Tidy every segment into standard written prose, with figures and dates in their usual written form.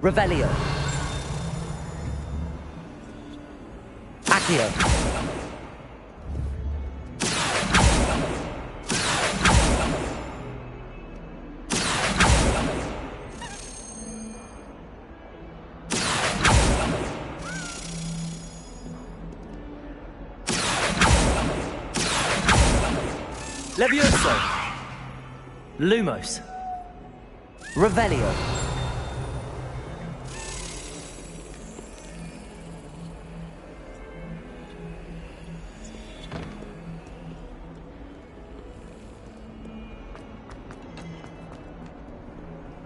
Revelio. Accio. Levioso. Lumos. Revelio.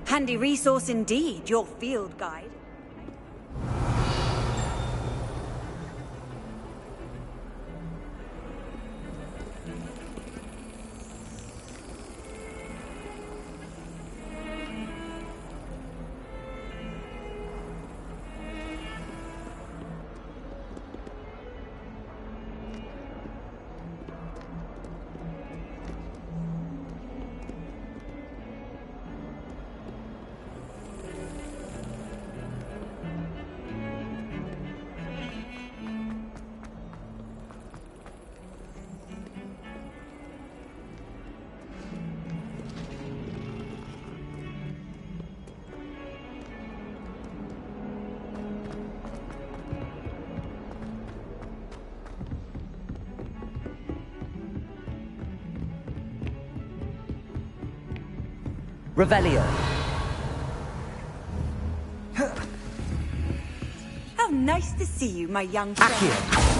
Handy resource indeed, your field guide. Revelio. How nice to see you, my young friend. Accio.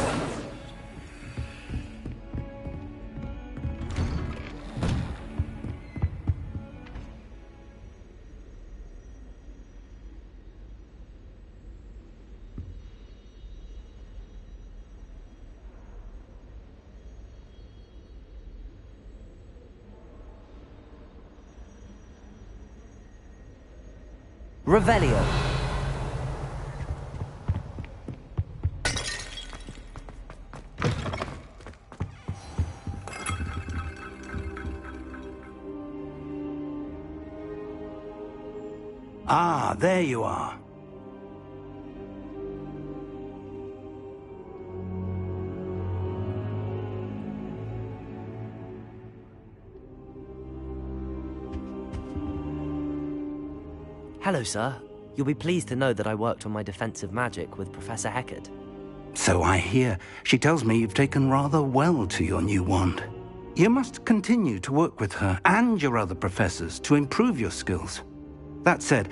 Revelio. Ah, there you are. Hello, sir. You'll be pleased to know that I worked on my defensive magic with Professor Heckard. So I hear. She tells me you've taken rather well to your new wand. You must continue to work with her and your other professors to improve your skills. That said,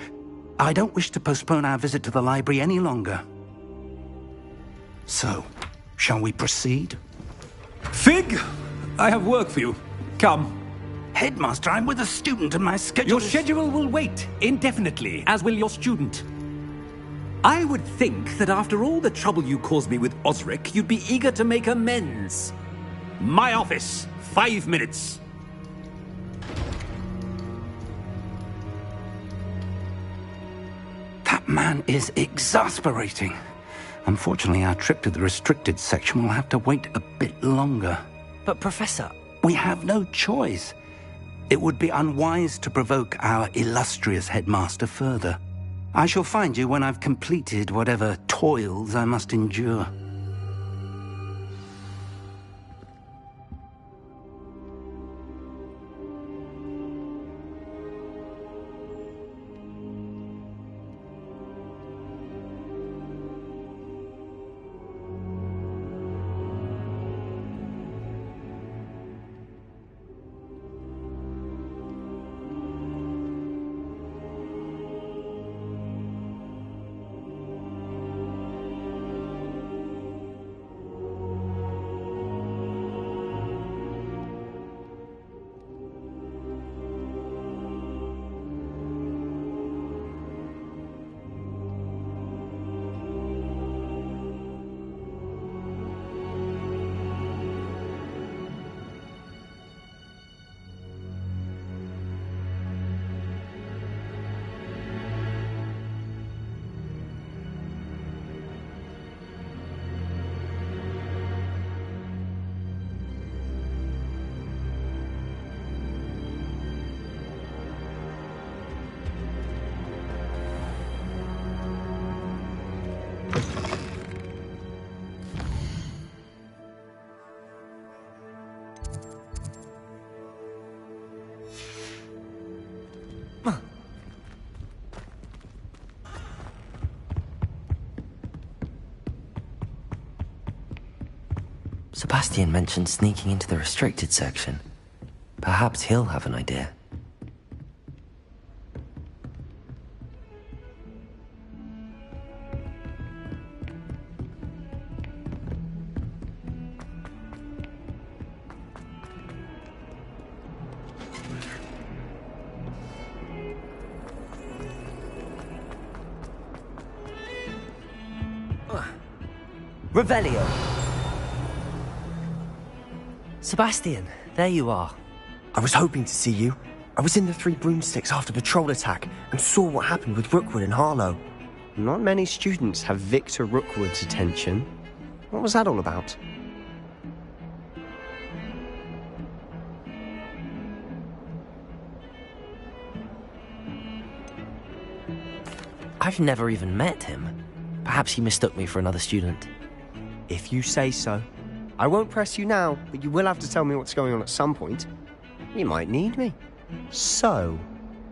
I don't wish to postpone our visit to the library any longer. So, shall we proceed? Fig! I have work for you. Come. Headmaster, I'm with a student and my schedule Your schedule will wait indefinitely, as will your student. I would think that after all the trouble you caused me with Osric, you'd be eager to make amends. My office, 5 minutes. That man is exasperating. Unfortunately, our trip to the restricted section will have to wait a bit longer. But, Professor... We have no choice. It would be unwise to provoke our illustrious headmaster further. I shall find you when I've completed whatever toils I must endure. Sebastian mentioned sneaking into the restricted section. Perhaps he'll have an idea. Revelio! Sebastian, there you are. I was hoping to see you. I was in the Three Broomsticks after the troll attack and saw what happened with Rookwood and Harlow. Not many students have Victor Rookwood's attention. What was that all about? I've never even met him. Perhaps he mistook me for another student. If you say so. I won't press you now, but you will have to tell me what's going on at some point. You might need me. So,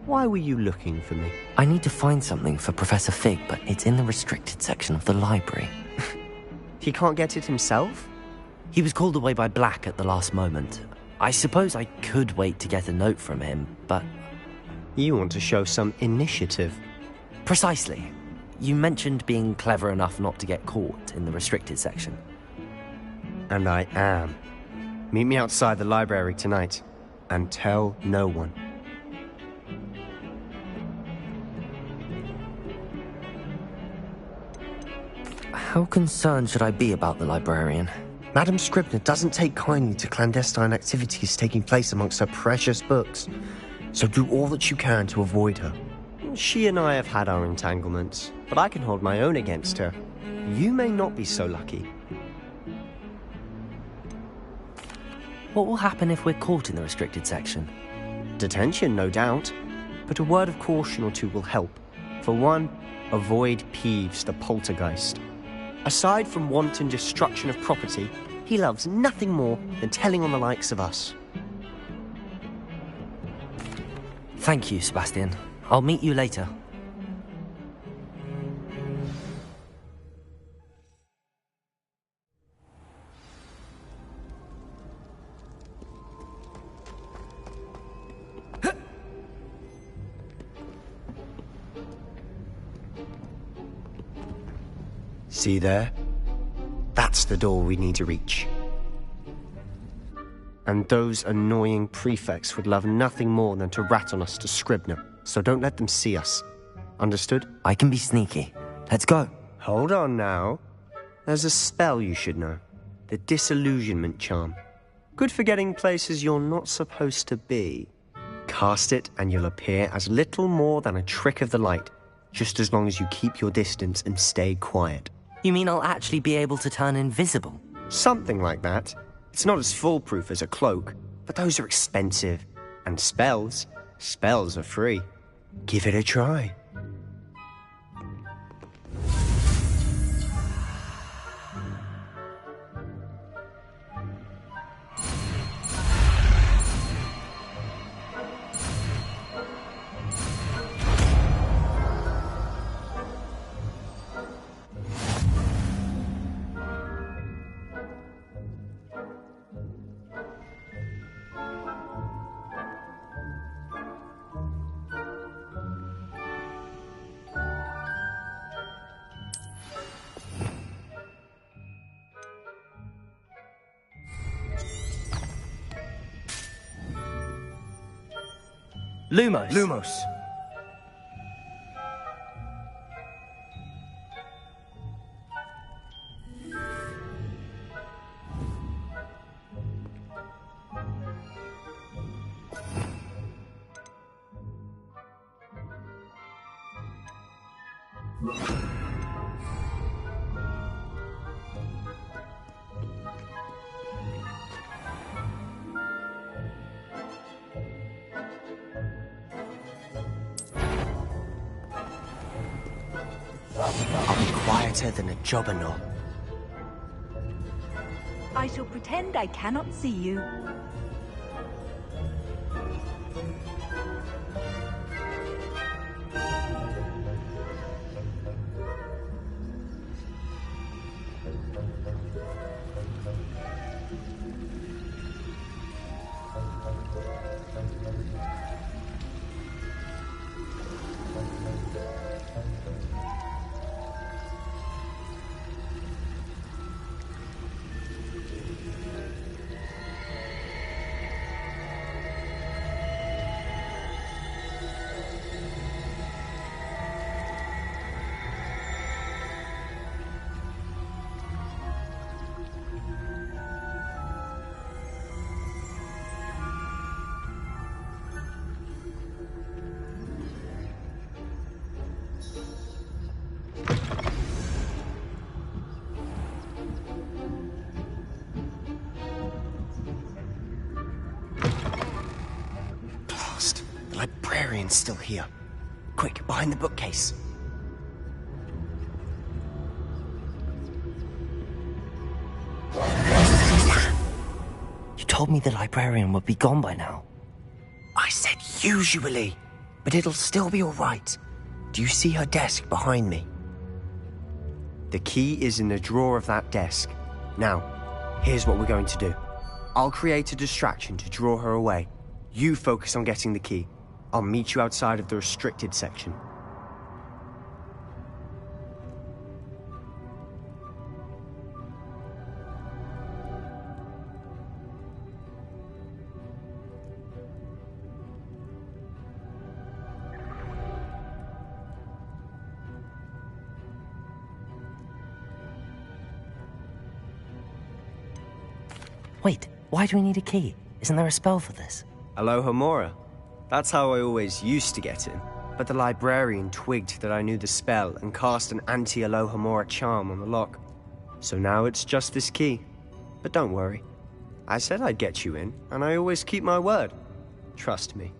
why were you looking for me? I need to find something for Professor Fig, but it's in the restricted section of the library. He can't get it himself? He was called away by Black at the last moment. I suppose I could wait to get a note from him, but... You want to show some initiative. Precisely. You mentioned being clever enough not to get caught in the restricted section. And I am. Meet me outside the library tonight, and tell no one. How concerned should I be about the librarian? Madam Scribner doesn't take kindly to clandestine activities taking place amongst her precious books, so do all that you can to avoid her. She and I have had our entanglements, but I can hold my own against her. You may not be so lucky. What will happen if we're caught in the restricted section? Detention, no doubt. But a word of caution or two will help. For one, avoid Peeves the poltergeist. Aside from wanton destruction of property, he loves nothing more than telling on the likes of us. Thank you, Sebastian. I'll meet you later. See there? That's the door we need to reach. And those annoying prefects would love nothing more than to rat on us to Scribner, so don't let them see us. Understood? I can be sneaky. Let's go. Hold on now. There's a spell you should know. The Disillusionment Charm. Good for getting places you're not supposed to be. Cast it and you'll appear as little more than a trick of the light, just as long as you keep your distance and stay quiet. You mean I'll actually be able to turn invisible? Something like that. It's not as foolproof as a cloak, but those are expensive. And spells are free. Give it a try. Lumos. Lumos. I'll be quieter than a jobberknoll. I shall pretend I cannot see you. librarian's still here. Quick, behind the bookcase. You told me the librarian would be gone by now. I said usually, but it'll still be all right. Do you see her desk behind me? The key is in the drawer of that desk. Now, here's what we're going to do. I'll create a distraction to draw her away. You focus on getting the key. I'll meet you outside of the restricted section. Wait, why do we need a key? Isn't there a spell for this? Alohomora. That's how I always used to get in. But the librarian twigged that I knew the spell and cast an anti-Alohomora charm on the lock. So now it's just this key. But don't worry. I said I'd get you in, and I always keep my word. Trust me.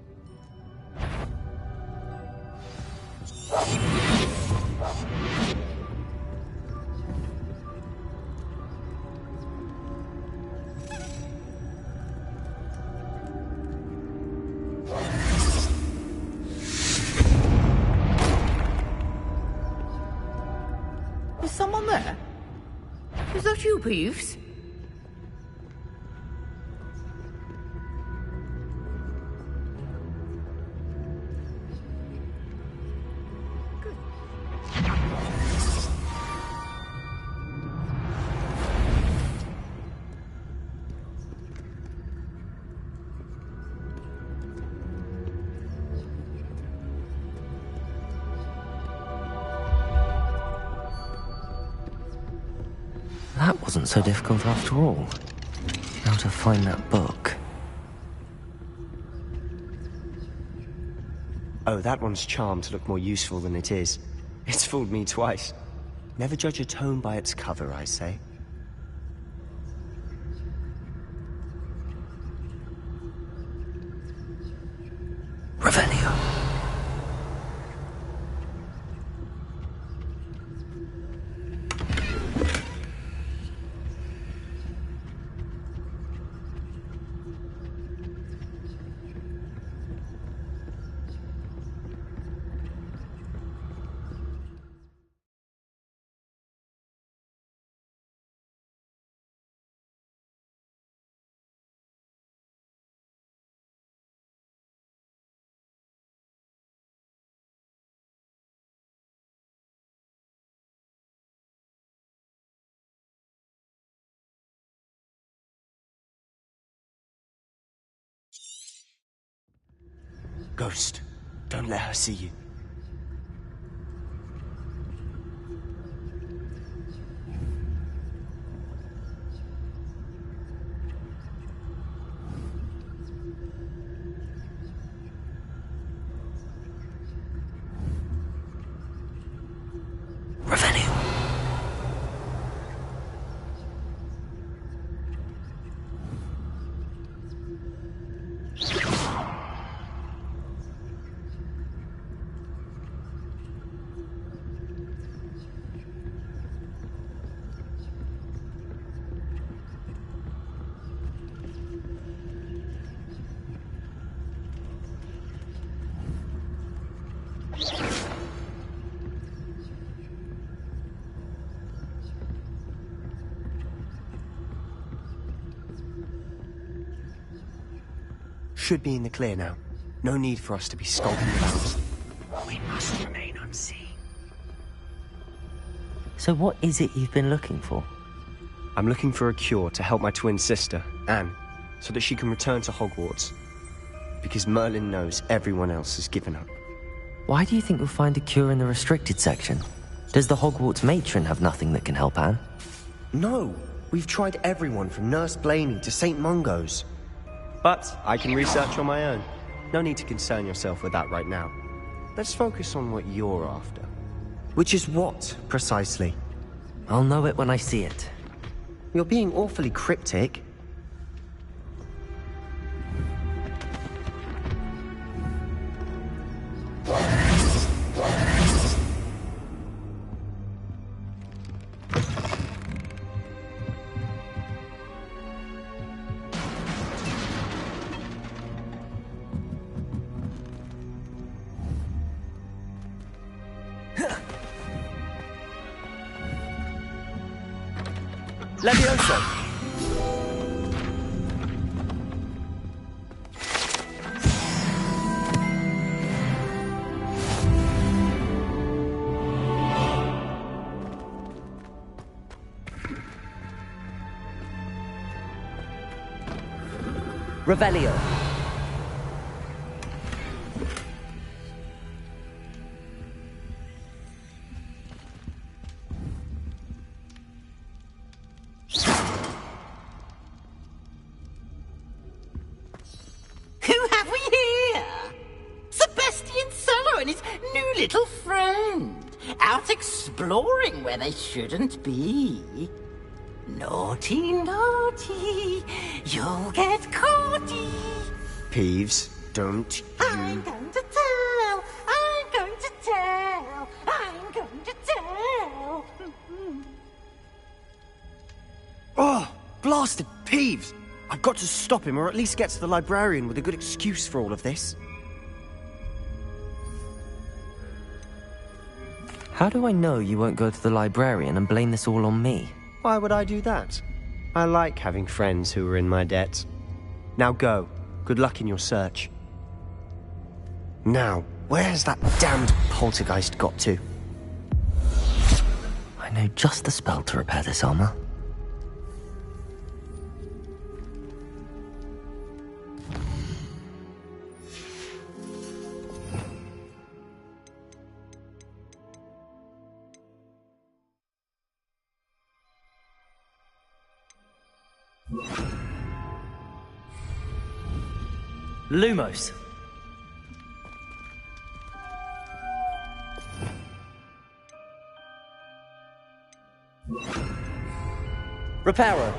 Is someone there? Is that you, Peeves? That wasn't so difficult after all. Now to find that book. Oh, that one's charmed to look more useful than it is. It's fooled me twice. Never judge a tome by its cover, I say. Revelio. Ghost, don't let her see you. Revelio. Should be in the clear now. No need for us to be skulking about. We must remain unseen. So what is it you've been looking for? I'm looking for a cure to help my twin sister, Anne, so that she can return to Hogwarts. Because Merlin knows everyone else has given up. Why do you think you'll find a cure in the restricted section? Does the Hogwarts matron have nothing that can help Anne? No! We've tried everyone from Nurse Blaney to St. Mungo's. But I can research on my own. No need to concern yourself with that right now. Let's focus on what you're after. Which is what, precisely? I'll know it when I see it. You're being awfully cryptic. Levioso! Revelio. Who have we here? Dabestyet Cello and his new little friend, out exploring where they shouldn't be. Naughty, naughty, you'll get caughty. Peeves, don't I'm going to tell, I'm going to tell, I'm going to tell. Oh, blasted Peeves! I've got to stop him, or at least get to the librarian with a good excuse for all of this. How do I know you won't go to the librarian and blame this all on me? Why would I do that? I like having friends who are in my debt. Now go. Good luck in your search. Now, where's that damned poltergeist got to? I know just the spell to repair this armor. Lumos. Reparo.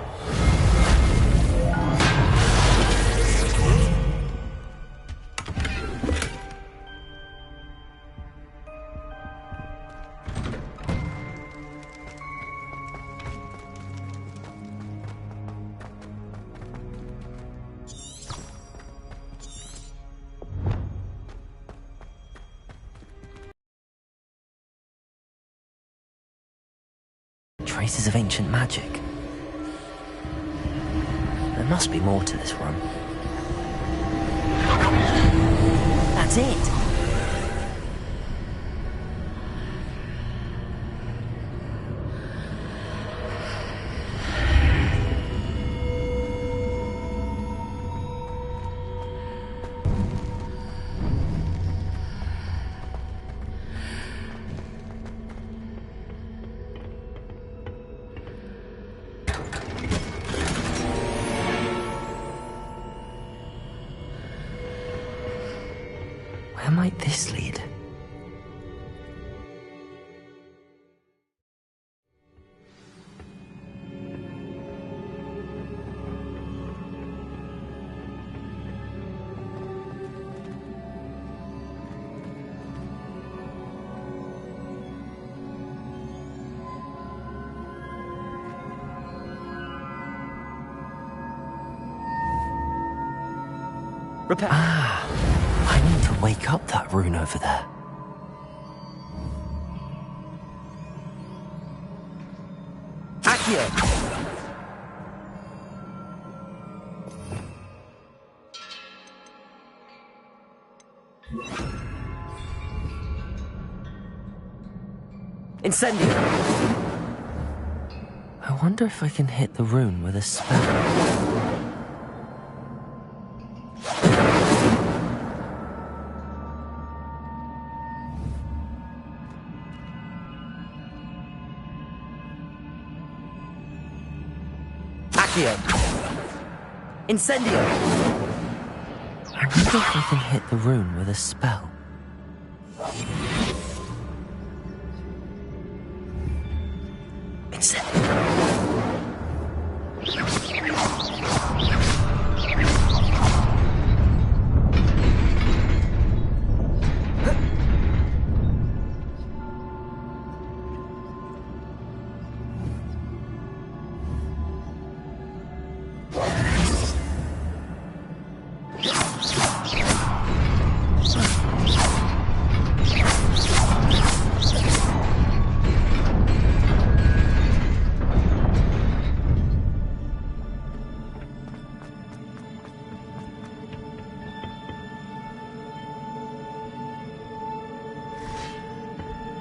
Traces of ancient magic. There must be more to this room. That's it! Where might this lead? Repair. I need to wake up that rune over there. Accio! Incendio! I wonder if I can hit the rune with a spell. Incendio! I wonder if I can hit the rune with a spell. Incendio!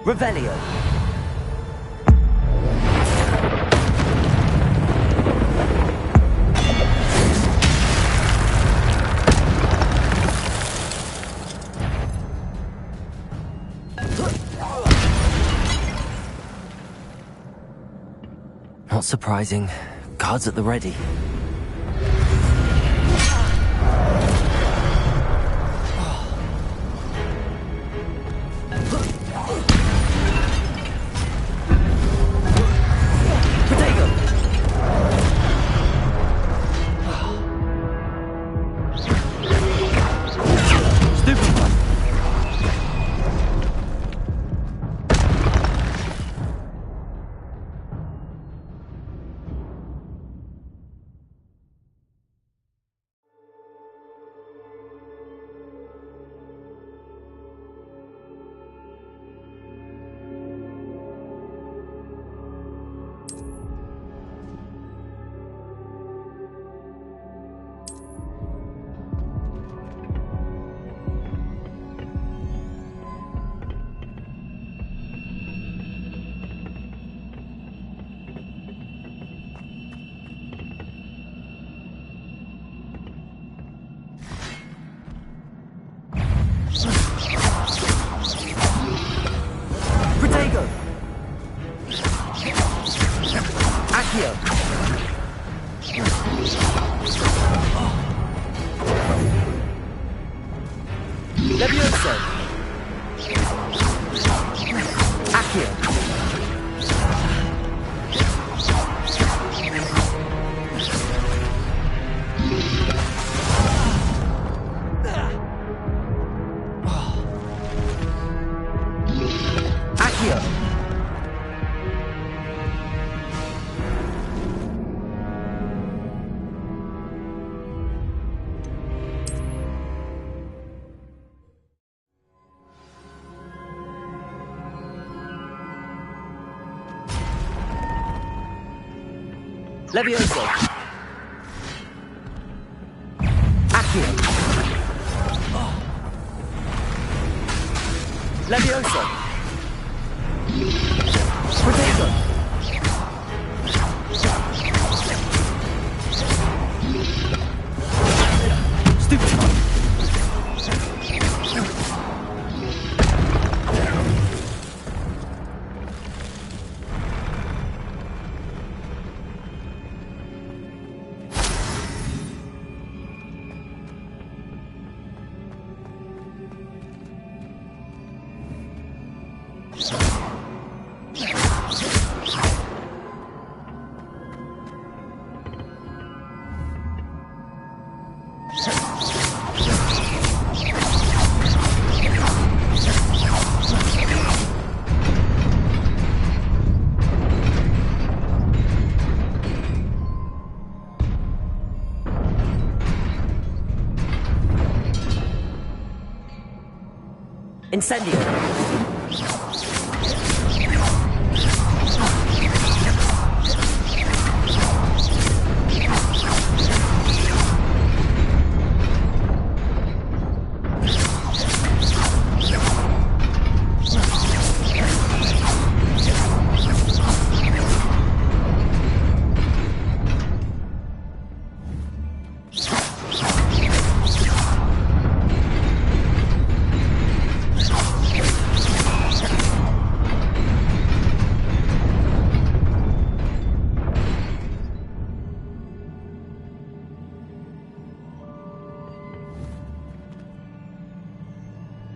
Revelio. Not surprising. Guards at the ready. Levioso. Accio. Levioso. Potato. Stupid. Incendio.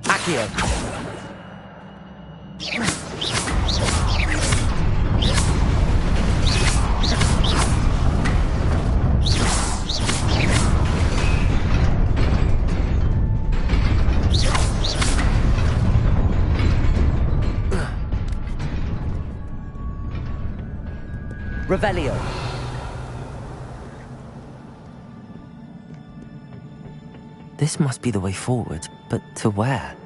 Accio. Revelio. This must be the way forward, but to where?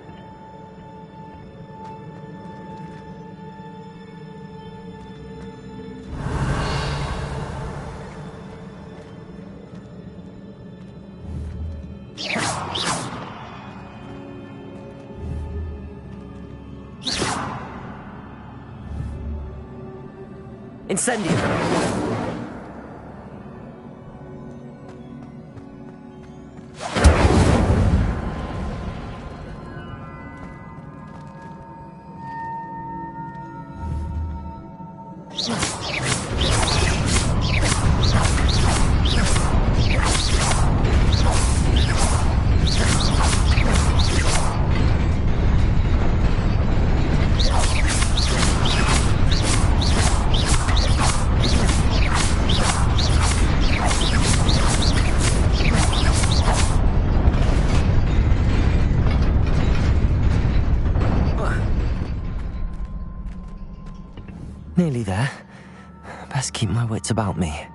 Incendium! Nearly there. Best keep my wits about me.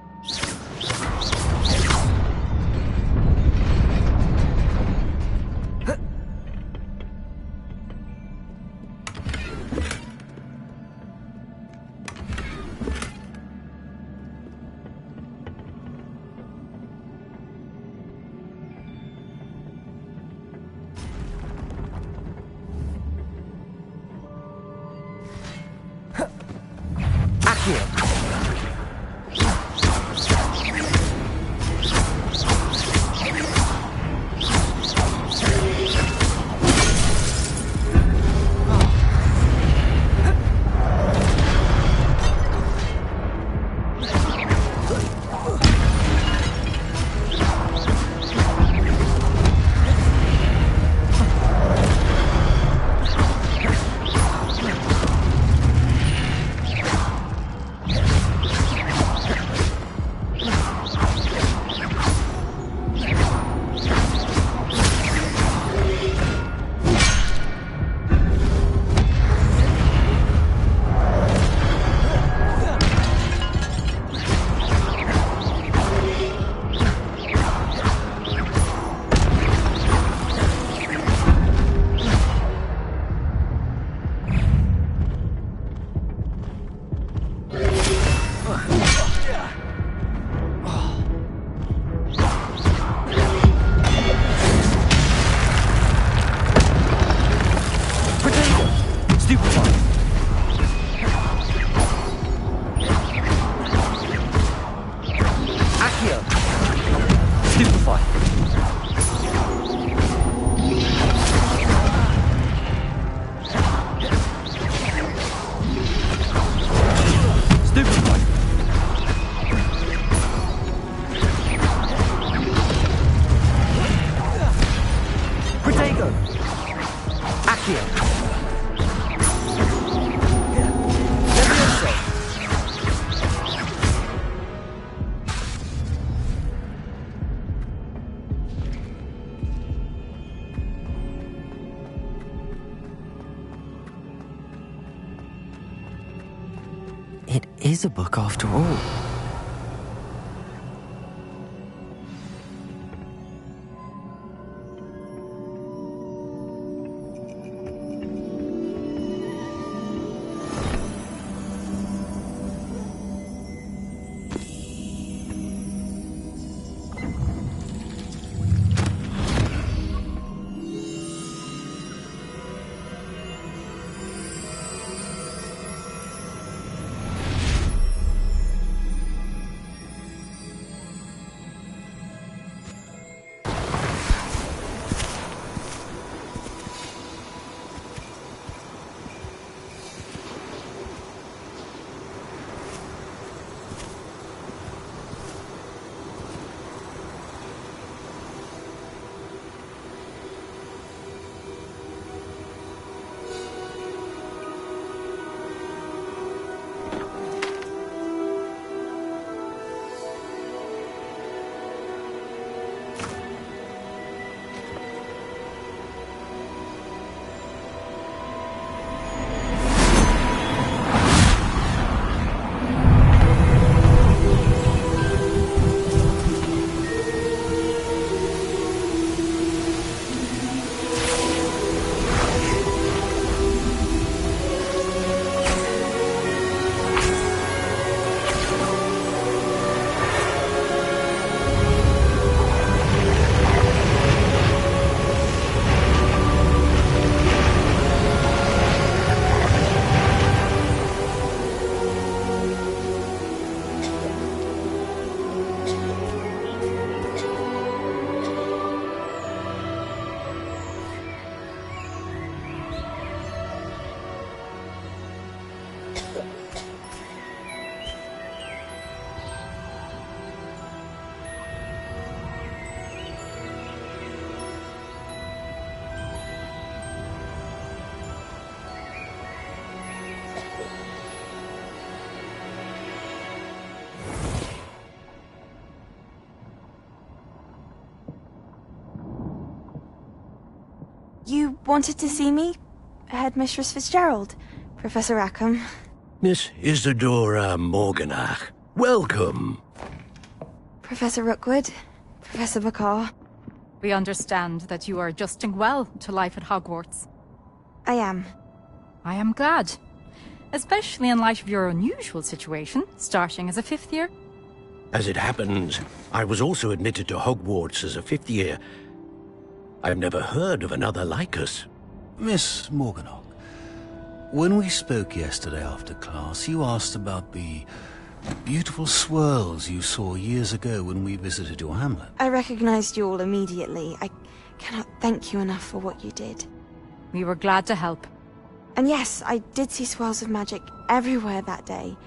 It is a book after all. You wanted to see me? Headmistress Fitzgerald, Professor Rackham. Miss Isadora Morganach, welcome. Professor Rookwood, Professor Bakar. We understand that you are adjusting well to life at Hogwarts. I am. I am glad. Especially in light of your unusual situation, starting as a 5th year. As it happens, I was also admitted to Hogwarts as a 5th year. I've never heard of another like us. Miss Morganach, when we spoke yesterday after class, you asked about the beautiful swirls you saw years ago when we visited your hamlet. I recognized you all immediately. I cannot thank you enough for what you did. We were glad to help. And yes, I did see swirls of magic everywhere that day.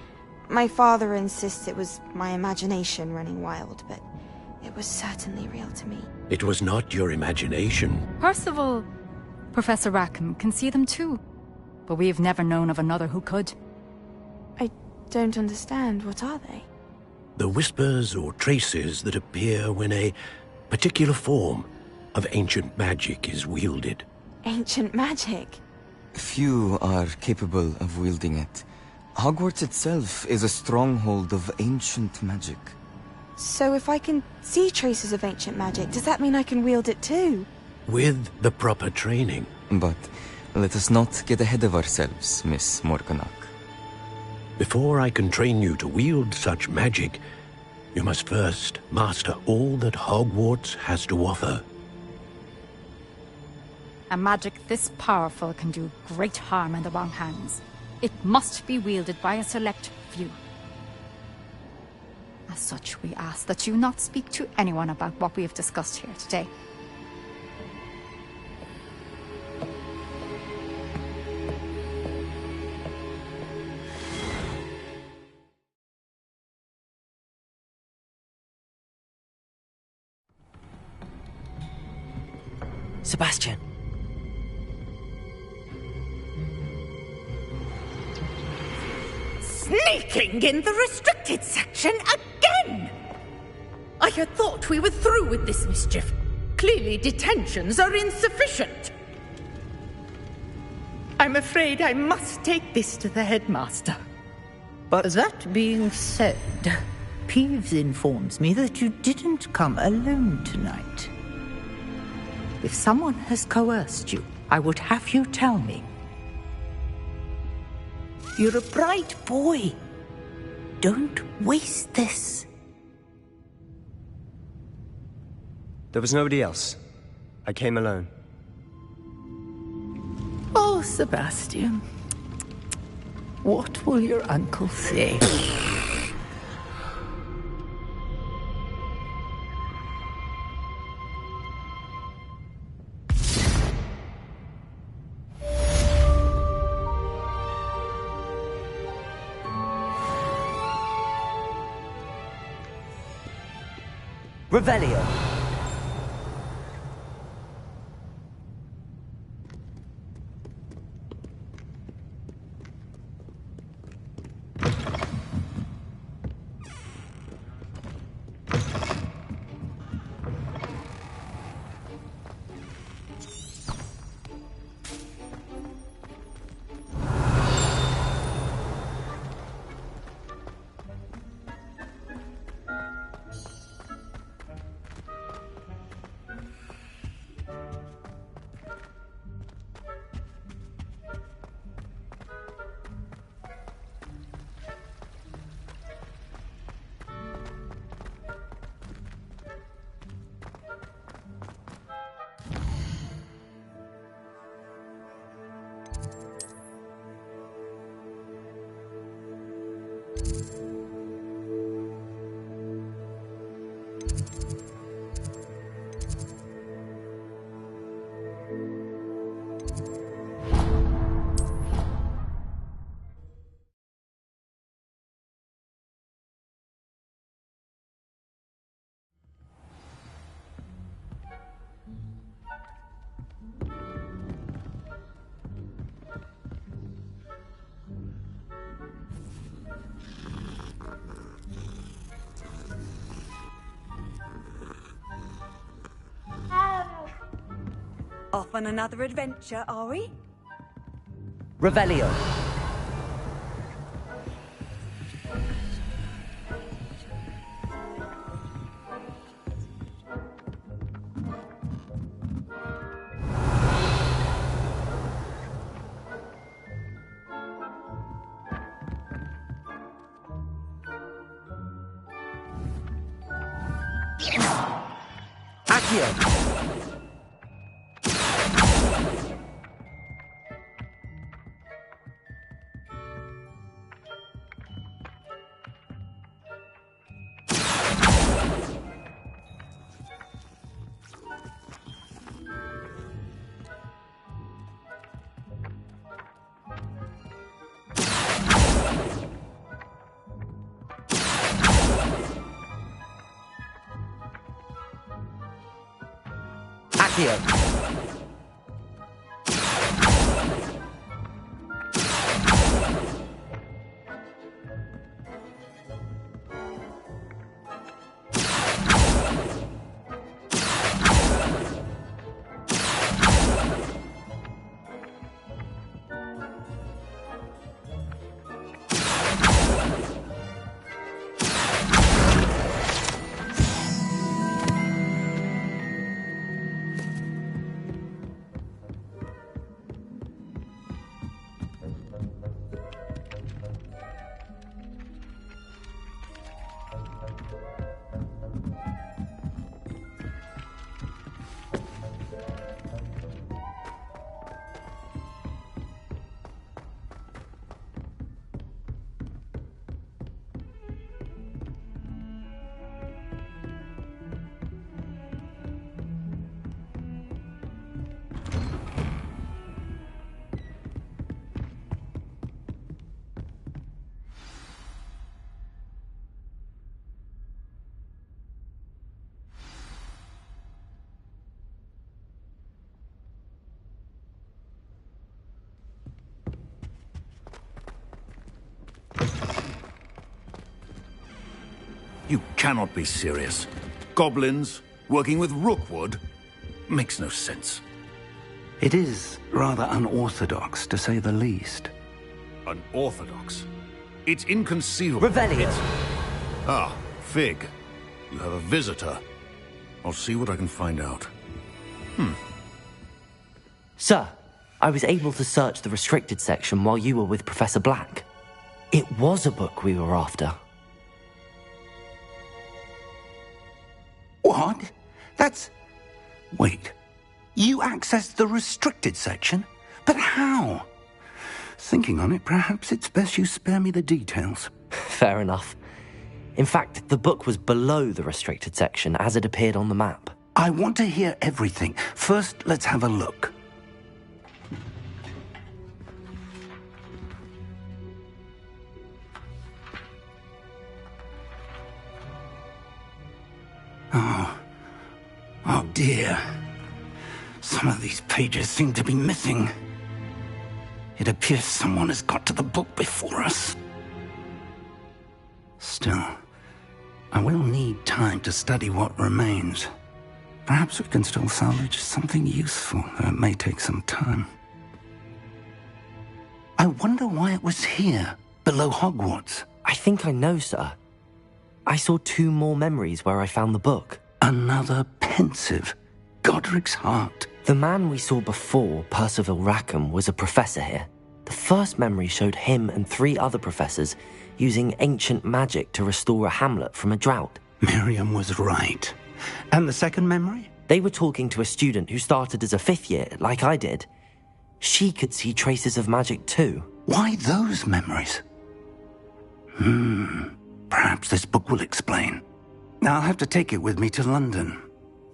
My father insists it was my imagination running wild, but it was certainly real to me. It was not your imagination. Percival, Professor Rackham can see them too. But we have never known of another who could. I don't understand. What are they? The whispers or traces that appear when a particular form of ancient magic is wielded. Ancient magic? Few are capable of wielding it. Hogwarts itself is a stronghold of ancient magic. So if I can see traces of ancient magic, does that mean I can wield it too? With the proper training. But let us not get ahead of ourselves, Miss Morganach. Before I can train you to wield such magic, you must first master all that Hogwarts has to offer. A magic this powerful can do great harm in the wrong hands. It must be wielded by a select few. As such, we ask that you not speak to anyone about what we have discussed here today. Sebastian. Sneaking in the restricted section again! I had thought we were through with this mischief. Clearly detentions are insufficient. I'm afraid I must take this to the headmaster. But that being said, Peeves informs me that you didn't come alone tonight. If someone has coerced you, I would have you tell me. You're a bright boy. Don't waste this. There was nobody else. I came alone. Oh, Sebastian. What will your uncle say? Revelio. Off on another adventure, are we? Revelio. Accio. Accio. You cannot be serious. Goblins working with Rookwood makes no sense. It is rather unorthodox, to say the least. Unorthodox? It's inconceivable. Revelio. Ah, Fig. You have a visitor. I'll see what I can find out. Sir, I was able to search the restricted section while you were with Professor Black. It was a book we were after. What? That's... Wait. You accessed the restricted section? But how? Thinking on it, perhaps it's best you spare me the details. Fair enough. In fact, the book was below the restricted section as it appeared on the map. I want to hear everything. First, let's have a look. Oh dear. Some of these pages seem to be missing. It appears someone has got to the book before us. Still, I will need time to study what remains. Perhaps we can still salvage something useful, though it may take some time. I wonder why it was here, below Hogwarts. I think I know, sir. I saw 2 more memories where I found the book. Another pensive. Godric's heart. The man we saw before, Percival Rackham, was a professor here. The first memory showed him and 3 other professors using ancient magic to restore a hamlet from a drought. Miriam was right. And the second memory? They were talking to a student who started as a 5th year, like I did. She could see traces of magic too. Why those memories? Perhaps this book will explain. I'll have to take it with me to London.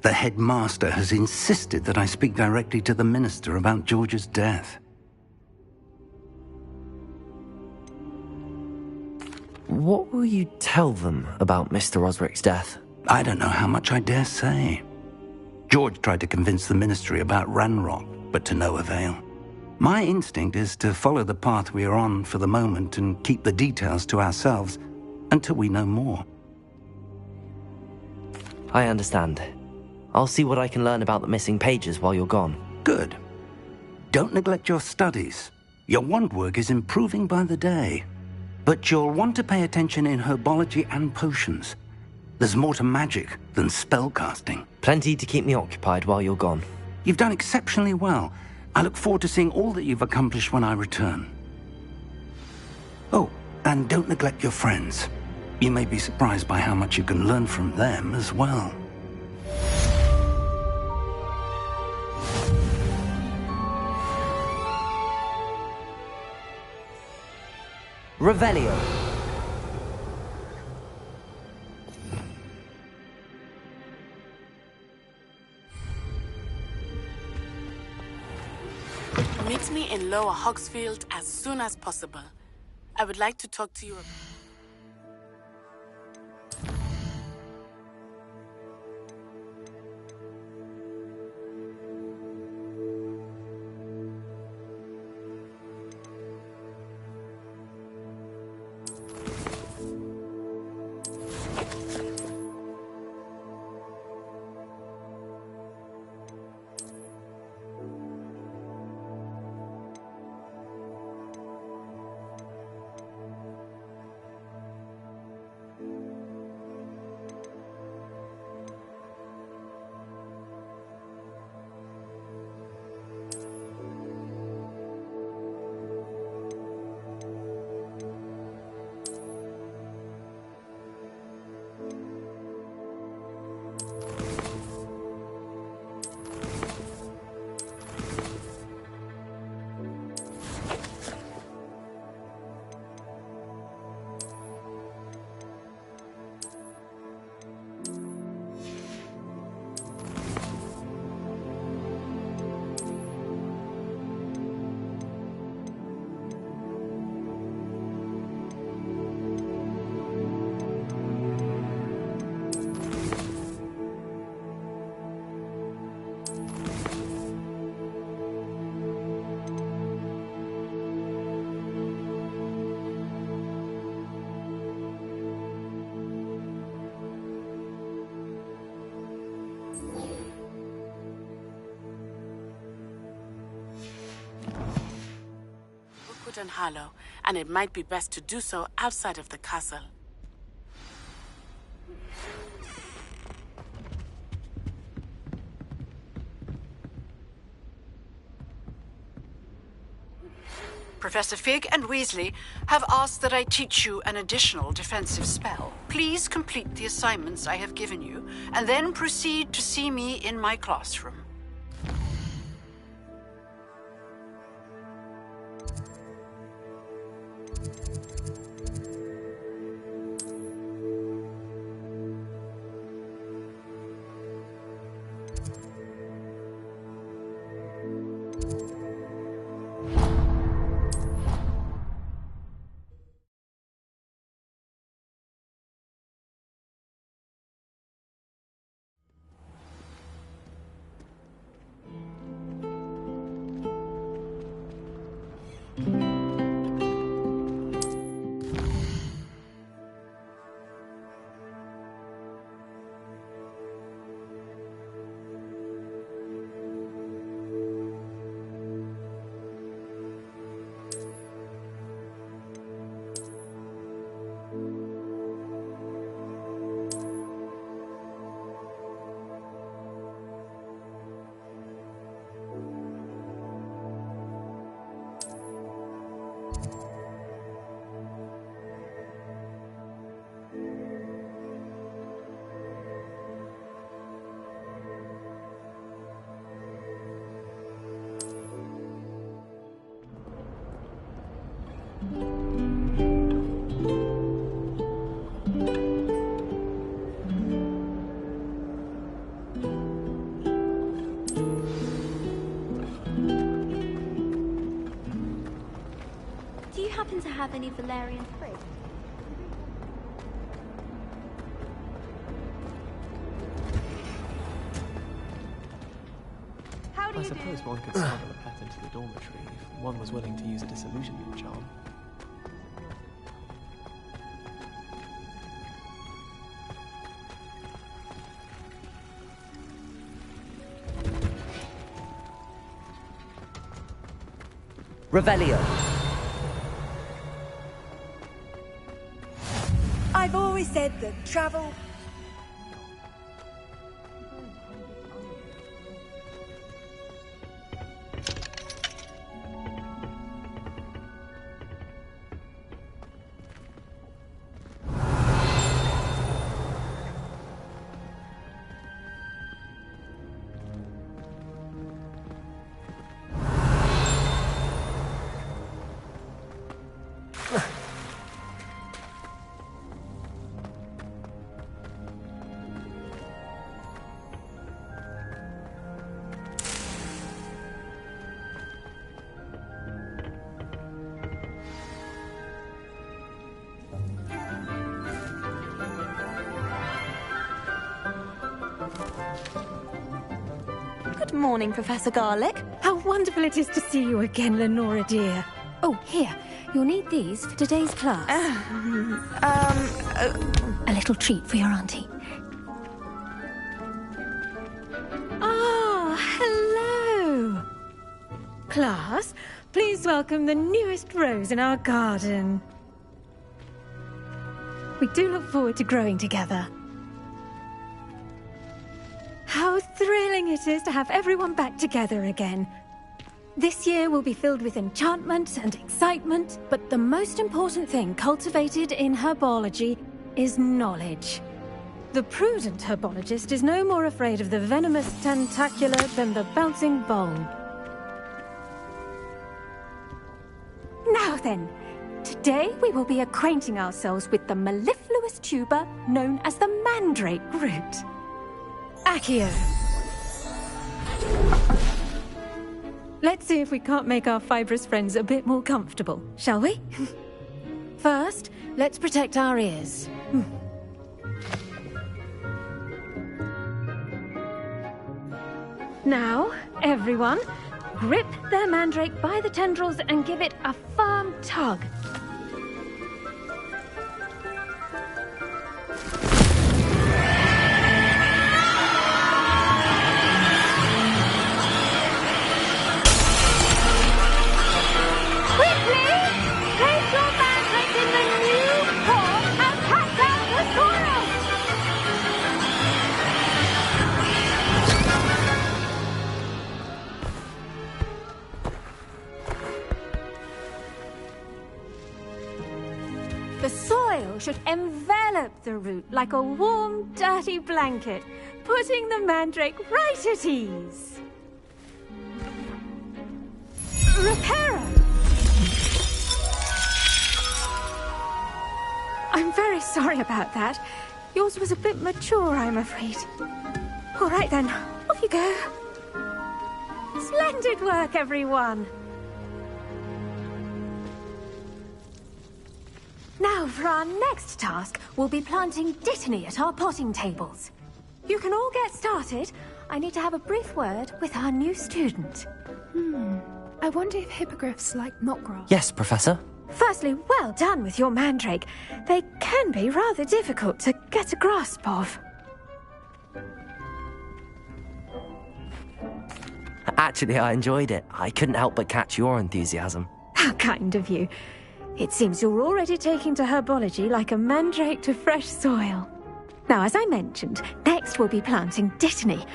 The headmaster has insisted that I speak directly to the minister about George's death. What will you tell them about Mr. Osric's death? I don't know how much I dare say. George tried to convince the ministry about Ranrock, but to no avail. My instinct is to follow the path we are on for the moment and keep the details to ourselves until we know more. I understand. I'll see what I can learn about the missing pages while you're gone. Good. Don't neglect your studies. Your wand work is improving by the day. But you'll want to pay attention in herbology and potions. There's more to magic than spellcasting. Plenty to keep me occupied while you're gone. You've done exceptionally well. I look forward to seeing all that you've accomplished when I return. Oh, and don't neglect your friends. You may be surprised by how much you can learn from them as well. Revelio. Meet me in Lower Hogsfield as soon as possible. I would like to talk to you about... and hollow, and it might be best to do so outside of the castle. Professor Fig and Weasley have asked that I teach you an additional defensive spell. Please complete the assignments I have given you, and then proceed to see me in my classroom. To have any Valerian fruit? I suppose one could smuggle a pet into the dormitory if one was willing to use a disillusionment charm. Revelio. I've always said that travel... Good morning, Professor Garlick. How wonderful it is to see you again, Lenora dear. Oh, here. You'll need these for today's class. A little treat for your auntie. Ah, hello. Class, please welcome the newest rose in our garden. We do look forward to growing together. How thrilling it is to have everyone back together again. This year will be filled with enchantment and excitement, but the most important thing cultivated in herbology is knowledge. The prudent herbologist is no more afraid of the venomous tentacular than the bouncing bone. Now then, today we will be acquainting ourselves with the mellifluous tuber known as the mandrake root. Accio. Let's see if we can't make our fibrous friends a bit more comfortable, shall we? First, let's protect our ears. Now, everyone, grip their mandrake by the tendrils and give it a firm tug. The soil should envelop the root like a warm, dirty blanket, putting the mandrake right at ease. Reparo! I'm very sorry about that. Yours was a bit mature, I'm afraid. All right then, off you go. Splendid work, everyone. Now, for our next task, we'll be planting dittany at our potting tables. You can all get started. I need to have a brief word with our new student. I wonder if hippogriffs like knotgrass. Yes, Professor. Firstly, well done with your mandrake. They can be rather difficult to get a grasp of. Actually, I enjoyed it. I couldn't help but catch your enthusiasm. How kind of you. It seems you're already taking to herbology like a mandrake to fresh soil. Now, as I mentioned, next we'll be planting dittany.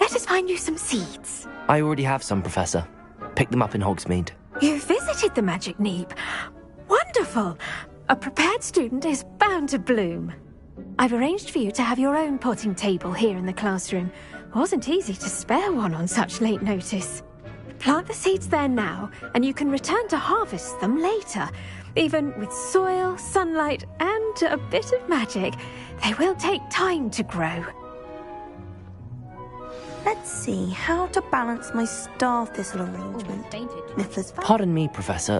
Let us find you some seeds. I already have some, Professor. Picked them up in Hogsmeade. You visited the Magic Neep. Wonderful! A prepared student is bound to bloom. I've arranged for you to have your own potting table here in the classroom. Wasn't easy to spare one on such late notice. Plant the seeds there now, and you can return to harvest them later. Even with soil, sunlight, and a bit of magic, they will take time to grow. Let's see how to balance my star thistle arrangement. Pardon me, Professor.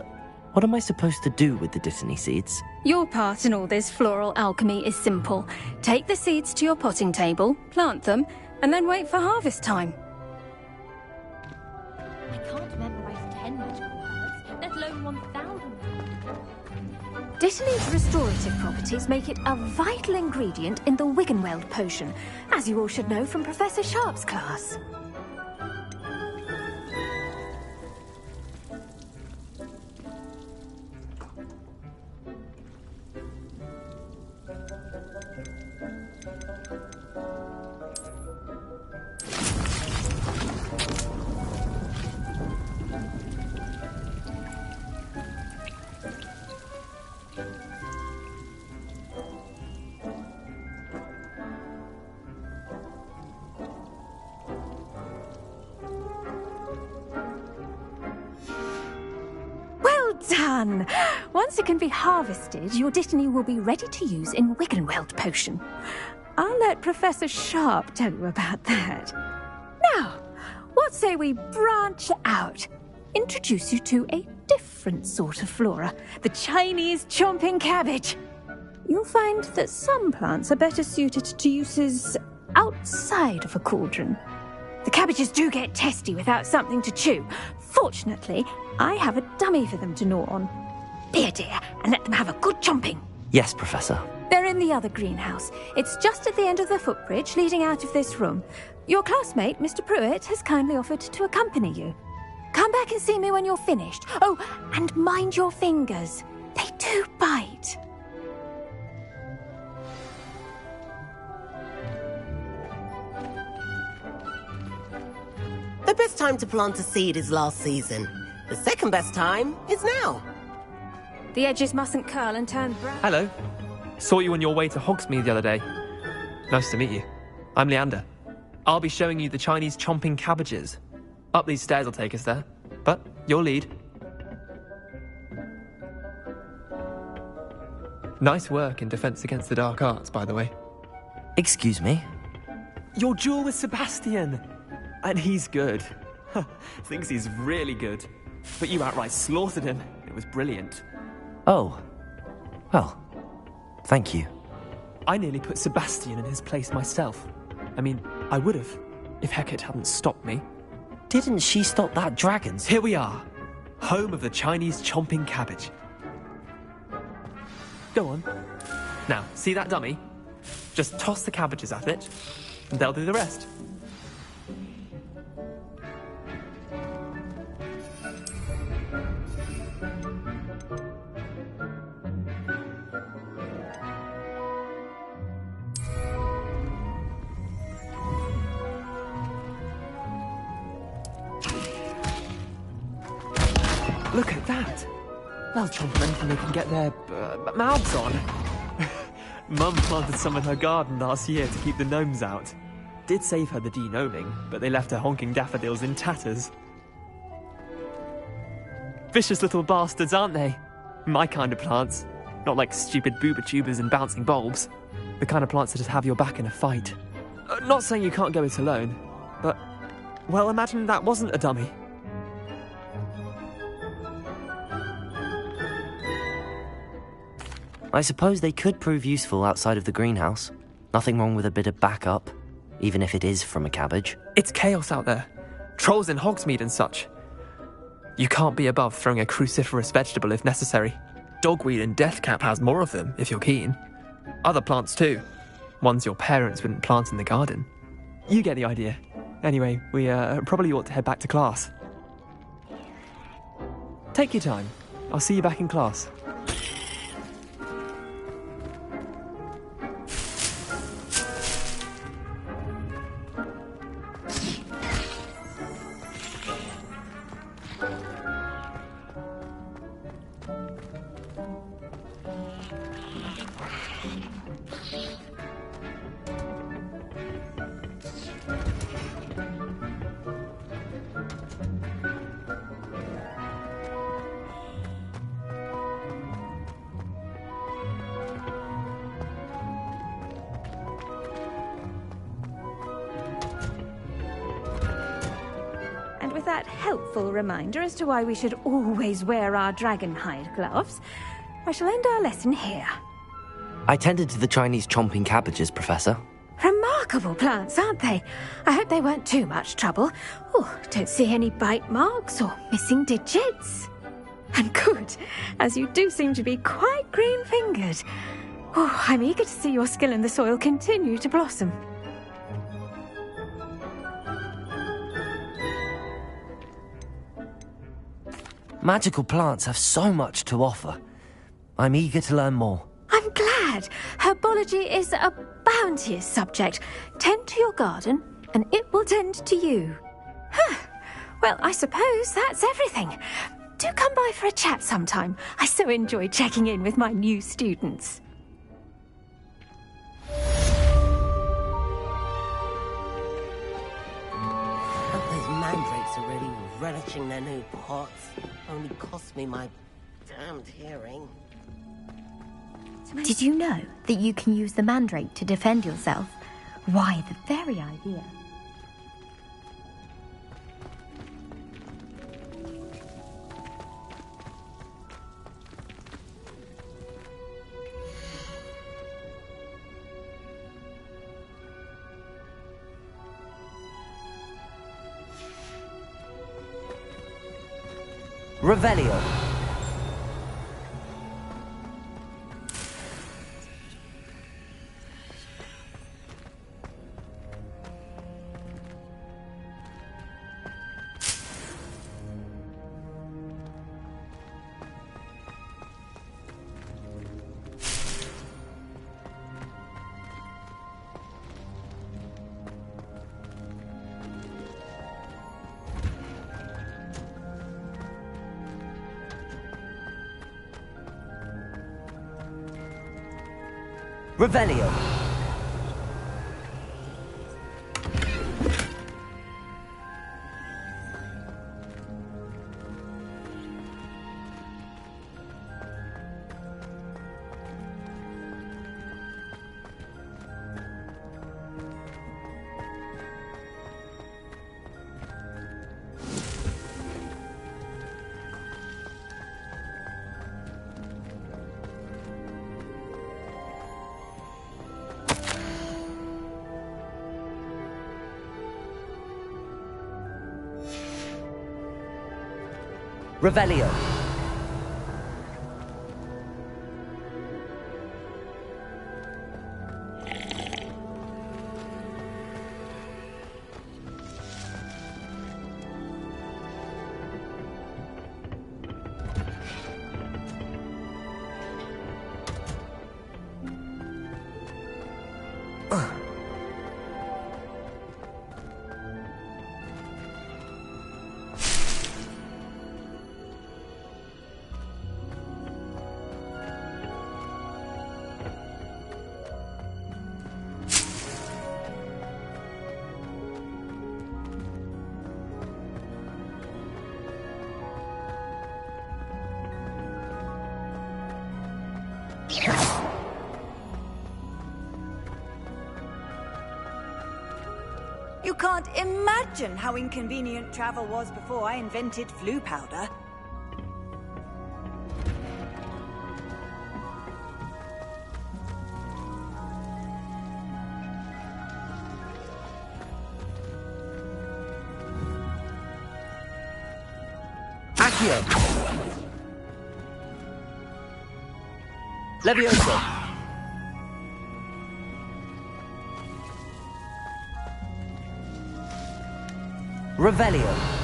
What am I supposed to do with the dittany seeds? Your part in all this floral alchemy is simple. Take the seeds to your potting table, plant them, and then wait for harvest time. I can't memorize 10 magical words, let alone 1,000. Dittany's restorative properties make it a vital ingredient in the Wiggenweld potion, as you all should know from Professor Sharp's class. done! Once it can be harvested, your Dittany will be ready to use in Wiggenweld potion. I'll let Professor Sharp tell you about that. Now, what say we branch out? Introduce you to a different sort of flora, the Chinese chomping cabbage. You'll find that some plants are better suited to uses outside of a cauldron. The cabbages do get testy without something to chew. Fortunately, I have a dummy for them to gnaw on. Be a dear and let them have a good chomping. Yes, Professor. They're in the other greenhouse. It's just at the end of the footbridge leading out of this room. Your classmate, Mr. Pruitt, has kindly offered to accompany you. Come back and see me when you're finished. Oh, and mind your fingers. They do bite. The best time to plant a seed is last season. The second best time is now. The edges mustn't curl and turn brown. Hello. Saw you on your way to Hogsmeade the other day. Nice to meet you. I'm Leander. I'll be showing you the Chinese chomping cabbages. Up these stairs will take us there. But your lead. Nice work in Defense Against the Dark Arts, by the way. Excuse me? Your duel with Sebastian. And he's good. Thinks he's really good. But you outright slaughtered him. It was brilliant. Oh. Well, thank you. I nearly put Sebastian in his place myself. I mean, I would have, if Hecate hadn't stopped me. Didn't she stop that dragon? Here we are. Home of the Chinese chomping cabbage. Go on. Now, see that dummy? Just toss the cabbages at it, and they'll do the rest. Look at that! They'll chomp on anything they can get their mouths on. Mum planted some in her garden last year to keep the gnomes out. Did save her the de-gnoming, but they left her honking daffodils in tatters. Vicious little bastards, aren't they? My kind of plants. Not like stupid booba tubers and bouncing bulbs. The kind of plants that just have your back in a fight. Not saying you can't go it alone, but, well, imagine that wasn't a dummy. I suppose they could prove useful outside of the greenhouse. Nothing wrong with a bit of backup, even if it is from a cabbage. It's chaos out there. Trolls in Hogsmeade and such. You can't be above throwing a cruciferous vegetable if necessary. Dogweed and deathcap has more of them, if you're keen. Other plants too. Ones your parents wouldn't plant in the garden. You get the idea. Anyway, we probably ought to head back to class. Take your time. I'll see you back in class. That helpful reminder as to why we should always wear our dragon hide gloves, I shall end our lesson here. I tended to the Chinese chomping cabbages, Professor. Remarkable plants, aren't they? I hope they weren't too much trouble. Oh, don't see any bite marks or missing digits. And good, as you do seem to be quite green-fingered. Oh, I'm eager to see your skill in the soil continue to blossom. Magical plants have so much to offer. I'm eager to learn more. I'm glad. Herbology is a bounteous subject. Tend to your garden, and it will tend to you. Well, I suppose that's everything. Do come by for a chat sometime. I so enjoy checking in with my new students. Those mandrakes are really relishing their new pots. Only cost me my damned hearing. Did you know that you can use the mandrake to defend yourself? Why, the very idea. Revelio. Revelio. Revelio. You can't imagine how inconvenient travel was before I invented flu powder. Accio. Levioso. Revelio.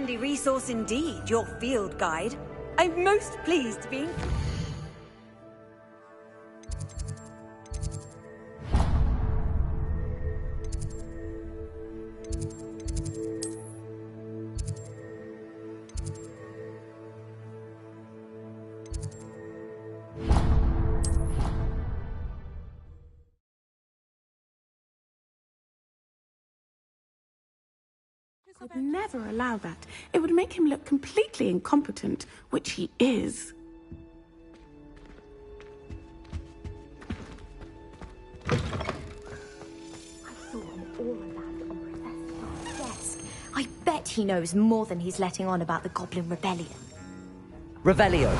handy resource indeed, your field guide. I'm most pleased to be... I'd never allow that. It would make him look completely incompetent, which he is. I saw him all around on Professor Sharp's desk. I bet he knows more than he's letting on about the Goblin Rebellion. Revelio.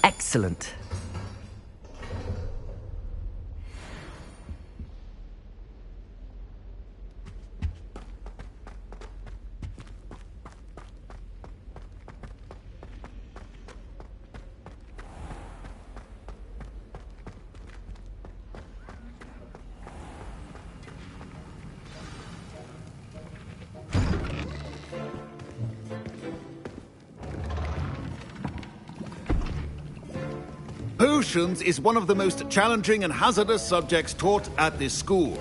Excellent. Potions is one of the most challenging and hazardous subjects taught at this school.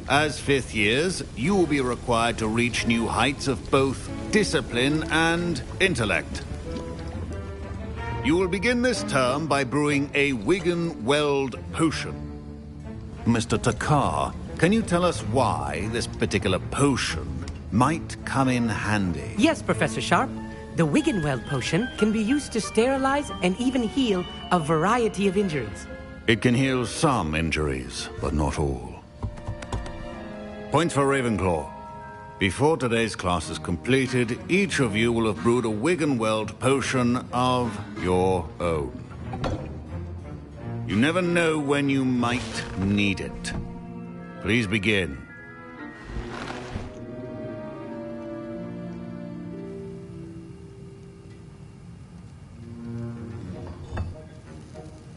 As fifth years, you will be required to reach new heights of both discipline and intellect. You will begin this term by brewing a Wiggenweld potion. Mr. Takar, can you tell us why this particular potion might come in handy? Yes, Professor Sharp. The Wiggenweld potion can be used to sterilize and even heal a variety of injuries. It can heal some injuries, but not all. Point for Ravenclaw. Before today's class is completed, each of you will have brewed a Wiggenweld potion of your own. You never know when you might need it. Please begin.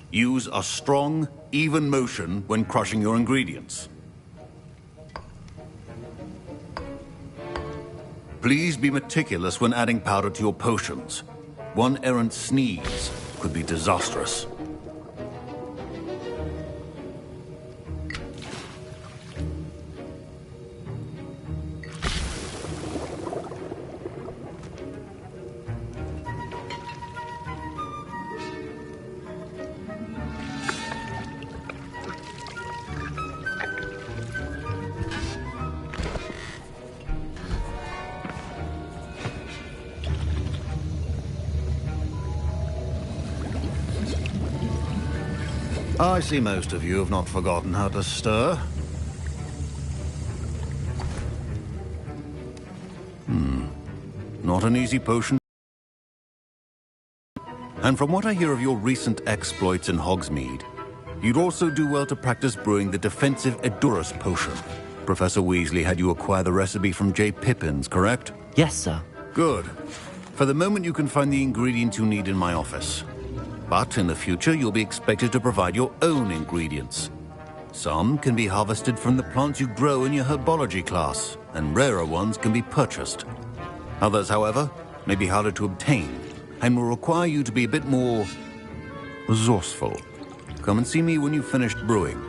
Use a strong, even motion when crushing your ingredients. Please be meticulous when adding powder to your potions. One errant sneeze could be disastrous. I see most of you have not forgotten how to stir. Not an easy potion. And from what I hear of your recent exploits in Hogsmeade, you'd also do well to practice brewing the defensive Edurus potion. Professor Weasley had you acquire the recipe from J. Pippins, correct? Yes, sir. Good. For the moment, you can find the ingredients you need in my office. But in the future, you'll be expected to provide your own ingredients. Some can be harvested from the plants you grow in your herbology class, and rarer ones can be purchased. Others, however, may be harder to obtain, and will require you to be a bit more resourceful. Come and see me when you've finished brewing,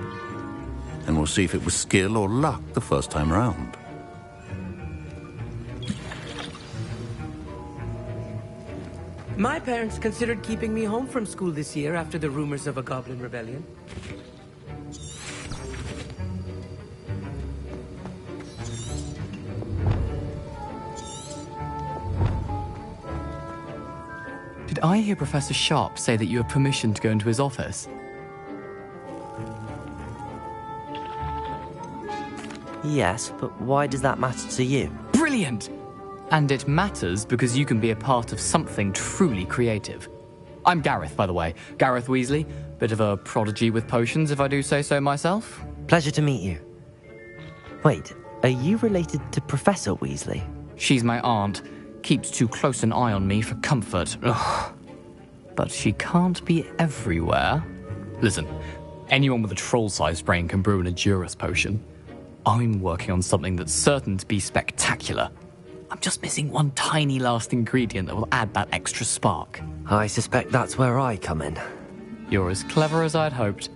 and we'll see if it was skill or luck the first time round. My parents considered keeping me home from school this year after the rumors of a Goblin Rebellion. Did I hear Professor Sharp say that you have permission to go into his office? Yes, but why does that matter to you? Brilliant! And it matters because you can be a part of something truly creative. I'm Gareth, by the way. Gareth Weasley. Bit of a prodigy with potions, if I do say so myself. Pleasure to meet you. Wait, are you related to Professor Weasley? She's my aunt. Keeps too close an eye on me for comfort. Ugh. But she can't be everywhere. Listen, anyone with a troll-sized brain can brew an Edurus potion. I'm working on something that's certain to be spectacular. I'm just missing one tiny last ingredient that will add that extra spark. I suspect that's where I come in. You're as clever as I'd hoped.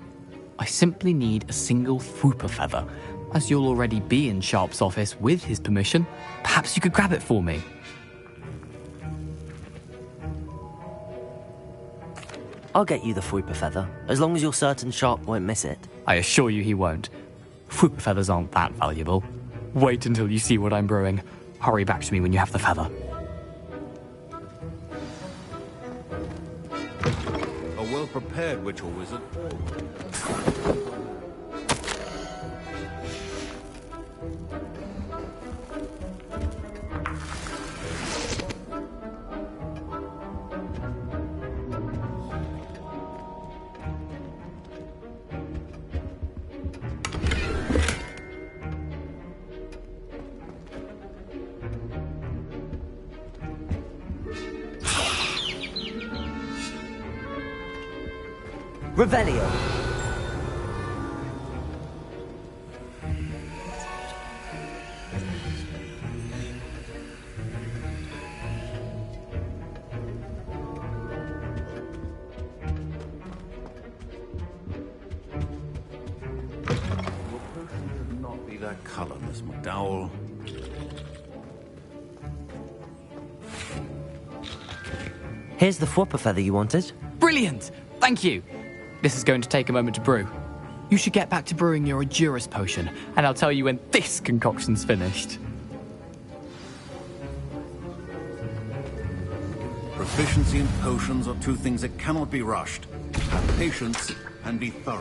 I simply need a single Fwooper feather. As you'll already be in Sharp's office with his permission, perhaps you could grab it for me. I'll get you the Fwooper feather, as long as you're certain Sharp won't miss it. I assure you he won't. Fwooper feathers aren't that valuable. Wait until you see what I'm brewing. Hurry back to me when you have the feather. A well-prepared witch or wizard. Revelio. Not be that colour, Miss McDowell. Here's the Fwooper feather you wanted. Brilliant! Thank you! This is going to take a moment to brew. You should get back to brewing your Edurus potion, and I'll tell you when this concoction's finished. Proficiency in potions are two things that cannot be rushed. Have patience and be thorough.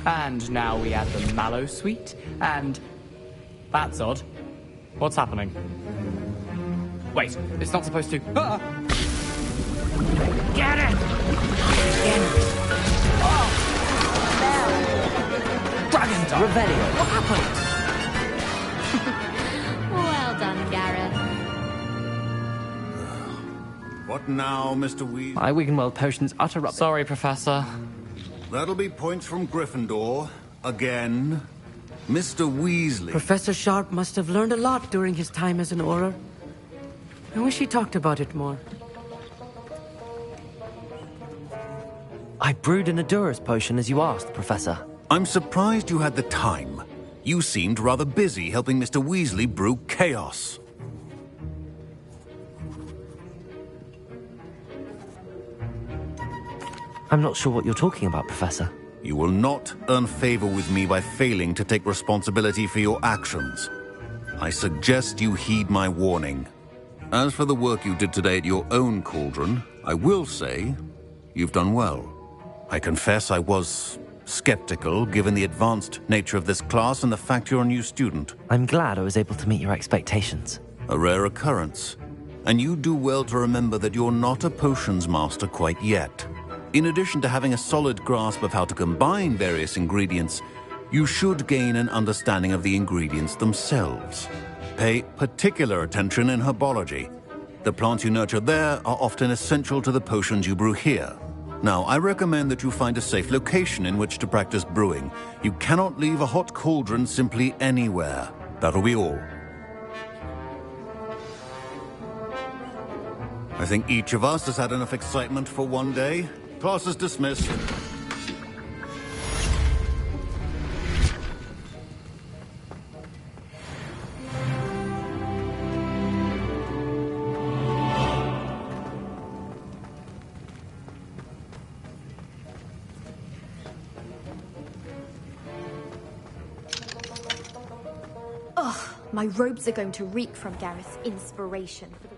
And now we add the mallow sweet, and... That's odd. What's happening? Wait, it's not supposed to... Ah! Get it! Oh! Dragon Revelio! What happened? Well done, Gareth. What now, Mr. Weasley? My Wiggenweld potion's utter rubbish. Sorry, Professor. That'll be points from Gryffindor. Again. Mr. Weasley. Professor Sharp must have learned a lot during his time as an Auror. I wish he talked about it more. I brewed an Adurus potion as you asked, Professor. I'm surprised you had the time. You seemed rather busy helping Mr. Weasley brew chaos. I'm not sure what you're talking about, Professor. You will not earn favor with me by failing to take responsibility for your actions. I suggest you heed my warning. As for the work you did today at your own cauldron, I will say you've done well. I confess I was skeptical, given the advanced nature of this class and the fact you're a new student. I'm glad I was able to meet your expectations. A rare occurrence. And you do well to remember that you're not a potions master quite yet. In addition to having a solid grasp of how to combine various ingredients, you should gain an understanding of the ingredients themselves. Pay particular attention in herbology. The plants you nurture there are often essential to the potions you brew here. Now, I recommend that you find a safe location in which to practice brewing. You cannot leave a hot cauldron simply anywhere. That'll be all. I think each of us has had enough excitement for one day. Class is dismissed. Ugh, my robes are going to reek from Gareth's inspiration for the